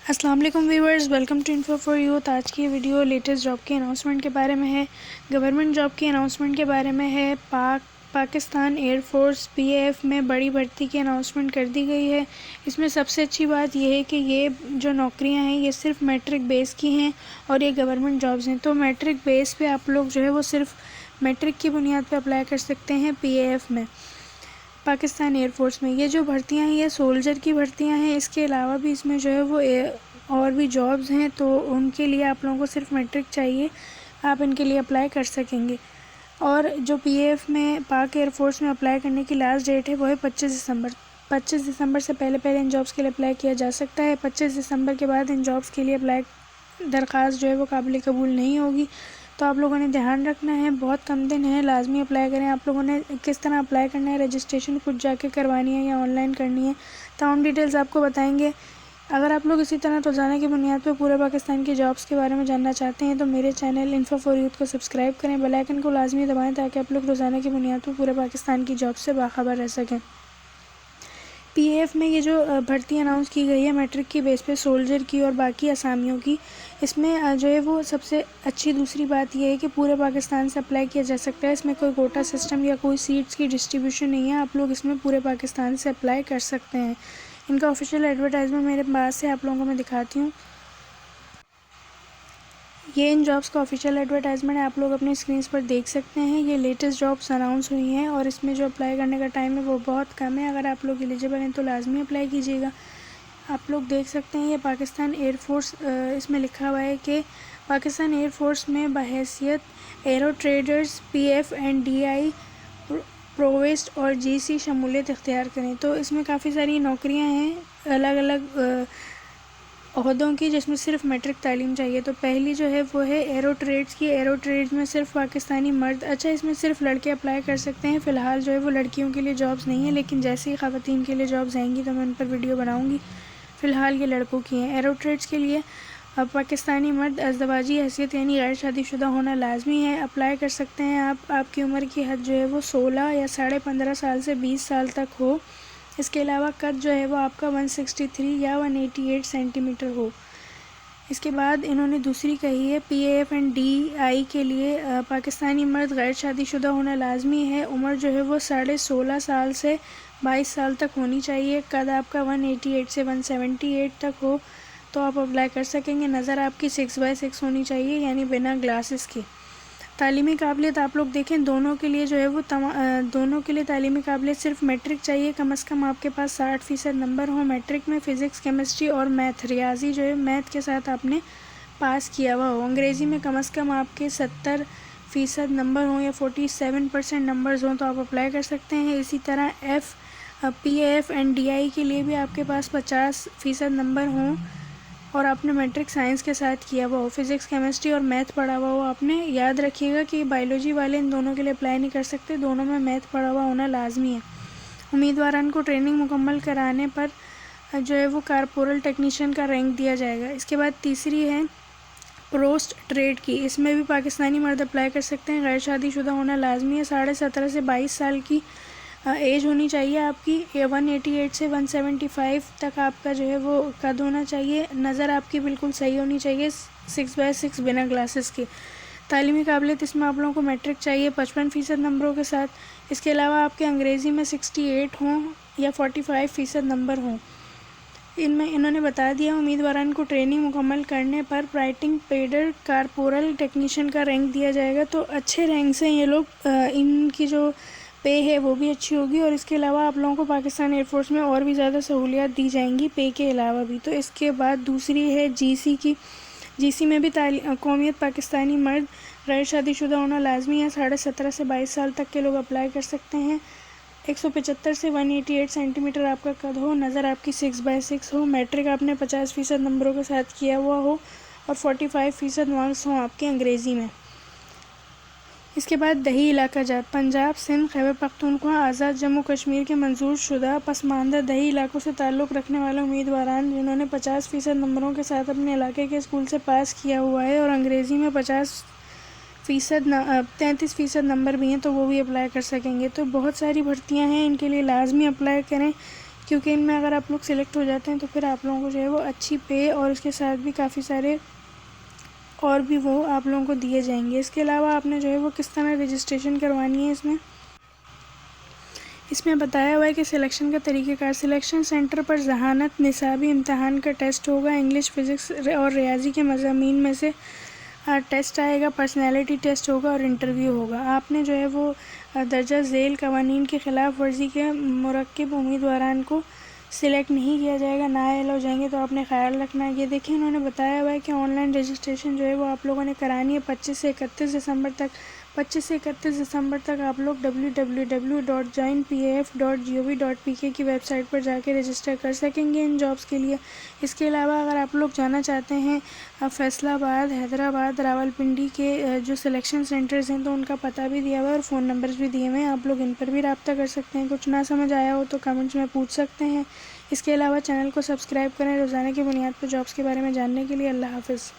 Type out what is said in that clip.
السلام علیکم viewers, welcome to info for youth. آج کی ویڈیو لیٹسٹ جاب کے اناؤنسمنٹ کے بارے میں ہے۔ گورنمنٹ جاب کی اناؤنسمنٹ کے بارے میں ہے۔ Pakistan air force P A F میں بڑی بھرتی کی اناؤنسمنٹ کر دی گئی ہے۔ اس میں سب سے اچھی بات یہ ہے کہ یہ جو نوکریاں ہیں یہ صرف میٹرک بیس کی ہیں اور یہ گورنمنٹ جابز ہیں، تو میٹرک بیس پہ آپ لوگ جو ہے وہ صرف میٹرک کی بنیاد پہ اپلائی کر سکتے ہیں پی اے ایف میں، پاکستان ایئر فورس میں۔ یہ جو بھرتیاں ہیں یہ سولجر کی بھرتیاں ہیں، اس کے علاوہ بھی اس میں جو ہے وہ اور بھی جابز ہیں، تو ان کے لیے آپ لوگوں کو صرف میٹرک چاہیے، آپ ان کے لیے اپلائی کر سکیں گے۔ اور جو پی اے ایف میں پاک ایئر فورس میں اپلائی کرنے کی لاسٹ ڈیٹ ہے وہ ہے 25 دسمبر۔ 25 دسمبر سے پہلے ان جابز کے لیے اپلائی کیا جا سکتا ہے۔ 25 دسمبر کے بعد ان جابز کے لیے درخواست جو ہے وہ قابل قبول نہیں ہوگی، تو آپ لوگوں نے دھیان رکھنا ہے، بہت کم دن ہے، لازمی اپلائی کریں۔ آپ لوگوں نے کس طرح اپلائی کرنا ہے، رجسٹریشن خود جا کے کروانی ہے یا آن لائن کرنی ہے، تمام ڈیٹیلز آپ کو بتائیں گے۔ اگر آپ لوگ اسی طرح روزانہ کی بنیاد پہ پورے پاکستان کی جابز کے بارے میں جاننا چاہتے ہیں تو میرے چینل انفو فار یوتھ کو سبسکرائب کریں، بیل آئیکن کو لازمی دبائیں تاکہ آپ لوگ روزانہ کی بنیاد پہ پورے پاکستان کی جاب سے باخبر رہ سکیں۔ پی اے ایف میں یہ جو بھرتی اناؤنس کی گئی ہے میٹرک کی بیس پہ سولجر کی اور باقی اسامیوں کی، اس میں جو ہے وہ سب سے اچھی دوسری بات یہ ہے کہ پورے پاکستان سے اپلائی کیا جا سکتا ہے۔ اس میں کوئی کوٹا سسٹم یا کوئی سیٹس کی ڈسٹریبیوشن نہیں ہے، آپ لوگ اس میں پورے پاکستان سے اپلائی کر سکتے ہیں۔ ان کا آفیشیل ایڈورٹائزمنٹ میرے پاس ہے، آپ لوگوں کو میں دکھاتی ہوں۔ یہ ان جابز کا آفیشیل ایڈورٹائزمنٹ ہے، آپ لوگ اپنے اسکرینز پر دیکھ سکتے ہیں۔ یہ لیٹسٹ جابز اناؤنس ہوئی ہیں اور اس میں جو اپلائی کرنے کا ٹائم ہے وہ بہت کم ہے۔ اگر آپ لوگ ایلیجیبل ہیں تو لازمی اپلائی کیجیے گا۔ آپ لوگ دیکھ سکتے ہیں یہ پاکستان ایئر فورس، اس میں لکھا ہوا ہے کہ پاکستان ایئر فورس میں بحیثیت aero traders P F and D I provost اور جی سی شمولیت اختیار کریں۔ تو اس میں کافی ساری نوکریاں ہیں الگ الگ عہدوں کی، جس میں صرف میٹرک تعلیم چاہیے۔ تو پہلی جو ہے وہ ہے ایرو ٹریڈز کی۔ ایرو ٹریڈز میں صرف پاکستانی مرد، اچھا اس میں صرف لڑکے اپلائی کر سکتے ہیں، فی الحال جو ہے وہ لڑکیوں کے لیے جابز نہیں ہیں، لیکن جیسے ہی خواتین کے لیے جابز آئیں گی تو میں ان پر ویڈیو بناؤں گی۔ فی الحال یہ لڑکوں کی ہیں۔ ایرو ٹریڈز کے لیے پاکستانی مرد ازدواجی حیثیت یعنی غیر شادی شدہ ہونا لازمی ہے، اپلائی کر سکتے ہیں آپ۔ آپ کی عمر کی حد جو ہے وہ 16 یا 15.5 سال سے 20 سال تک ہو۔ اس کے علاوہ قد جو ہے وہ آپ کا 163 یا 188 سینٹی میٹر ہو۔ اس کے بعد انہوں نے دوسری کہی ہے P A F and D I کے لیے پاکستانی مرد غیر شادی شدہ ہونا لازمی ہے، عمر جو ہے وہ 16.5 سال سے 22 سال تک ہونی چاہیے، قد آپ کا 188 سے 178 تک ہو تو آپ اپلائی کر سکیں گے، نظر آپ کی 6/6 ہونی چاہیے یعنی بنا گلاسز کی۔ تعلیمی قابلیت آپ لوگ دیکھیں، دونوں کے لیے جو ہے وہ دونوں کے لیے تعلیمی قابلیت صرف میٹرک چاہیے، کم از کم آپ کے پاس 60% نمبر ہوں میٹرک میں، فزکس، کیمسٹری اور میتھ، ریاضی جو ہے میتھ کے ساتھ آپ نے پاس کیا ہوا ہو، انگریزی میں کم از کم آپ کے 70% نمبر ہوں یا 47% نمبرز ہوں تو آپ اپلائی کر سکتے ہیں۔ اسی طرح P A F and D I کے لیے بھی آپ کے پاس 50% نمبر ہوں اور آپ نے میٹرک سائنس کے ساتھ کیا ہوا ہو، فزکس، کیمسٹری اور میتھ پڑھا ہوا ہو۔ آپ نے یاد رکھیے گا کہ بائیولوجی والے ان دونوں کے لیے اپلائی نہیں کر سکتے، دونوں میں میتھ پڑھا ہوا ہونا لازمی ہے۔ امیدواران کو ٹریننگ مکمل کرانے پر جو ہے وہ کارپورل ٹیکنیشین کا رینک دیا جائے گا۔ اس کے بعد تیسری ہے پوسٹ ٹریڈ کی، اس میں بھی پاکستانی مرد اپلائی کر سکتے ہیں، غیر شادی شدہ ہونا لازمی ہے، 17.5 سے 22 سال کی ایج ہونی چاہیے آپ کی، 188 سے 175 تک آپ کا جو ہے وہ قد ہونا چاہیے، نظر آپ کی بالکل صحیح ہونی چاہیے، 6/6 بنا گلاسز کے۔ تعلیمی قابلیت اس میں آپ لوگوں کو میٹرک چاہیے 55% نمبروں کے ساتھ، اس کے علاوہ آپ کے انگریزی میں 68 ہوں یا 45% نمبر ہوں۔ ان میں انہوں نے بتا دیا امیدواران کو ٹریننگ مکمل کرنے پر رائٹنگ پیڈر کارپورل ٹیکنیشین کا رینک دیا جائے گا، تو اچھے رینک سے یہ لوگ ان کی جو پے ہے وہ بھی اچھی ہوگی، اور اس کے علاوہ آپ لوگوں کو پاکستان ایئر فورس میں اور بھی زیادہ سہولیات دی جائیں گی پے کے علاوہ بھی۔ تو اس کے بعد دوسری ہے جی سی کی، جی سی میں بھی قومیت پاکستانی مرد، غیر شادی شدہ ہونا لازمی ہے، 17.5 سے 22 سال تک کے لوگ اپلائی کر سکتے ہیں، 175 سے 188 سینٹی میٹر آپ کا قد ہو، نظر آپ کی 6/6 ہو، میٹرک آپ نے 50% نمبروں کے ساتھ کیا ہوا ہو اور 45% مارکس ہوں آپ کے انگریزی میں۔ اس کے بعد دیہی علاقہ جات، پنجاب، سندھ، خیبر پختونخوا، آزاد جموں کشمیر کے منظور شدہ پسماندہ دیہی علاقوں سے تعلق رکھنے والے امیدواران جنہوں نے 50% نمبروں کے ساتھ اپنے علاقے کے اسکول سے پاس کیا ہوا ہے اور انگریزی میں 33% نمبر بھی ہیں تو وہ بھی اپلائی کر سکیں گے۔ تو بہت ساری بھرتیاں ہیں، ان کے لیے لازمی اپلائی کریں کیونکہ ان میں اگر آپ لوگ سلیکٹ ہو جاتے ہیں تو پھر آپ لوگوں کو جو ہے وہ اچھی پے اور اس کے ساتھ بھی کافی سارے اور بھی وہ آپ لوگوں کو دیے جائیں گے۔ اس کے علاوہ آپ نے جو ہے وہ کس طرح رجسٹریشن کروانی ہے اس میں بتایا ہوا ہے کہ سلیکشن کا طریقہ کار، سلیکشن سینٹر پر ذہانت نصابی امتحان کا ٹیسٹ ہوگا، انگلش، فزکس اور ریاضی کے مضامین میں سے ٹیسٹ آئے گا، پرسنالٹی ٹیسٹ ہوگا اور انٹرویو ہوگا۔ آپ نے جو ہے وہ درجہ ذیل قوانین کی خلاف ورزی کے مرکب امیدواران کو سلیکٹ نہیں کیا جائے گا، نااہل ہو جائیں گے تو آپ نے خیال رکھنا ہے۔ یہ دیکھیں انہوں نے بتایا ہوا ہے کہ آن لائن رجسٹریشن جو ہے وہ آپ لوگوں نے کرانی ہے 25 سے 31 دسمبر تک۔ 25 سے 31 دسمبر تک آپ لوگ www.joinpaf.gov.pk کی ویب سائٹ پر جا کے رجسٹر کر سکیں گے ان جابس کے لیے۔ اس کے علاوہ اگر آپ لوگ جانا چاہتے ہیں فیصل آباد، حیدرآباد، راولپنڈی کے جو سلیکشن سینٹرز ہیں تو ان کا پتہ بھی دیا ہوا ہے اور فون نمبرز بھی دیے ہوئے ہیں، آپ لوگ ان پر بھی رابطہ کر سکتے ہیں۔ کچھ نہ سمجھ آیا ہو تو کمنٹس میں پوچھ سکتے ہیں۔ اس کے علاوہ چینل کو سبسکرائب کریں روزانہ کی بنیاد پر جابس کے بارے میں جاننے کے لیے۔ اللہ حافظ۔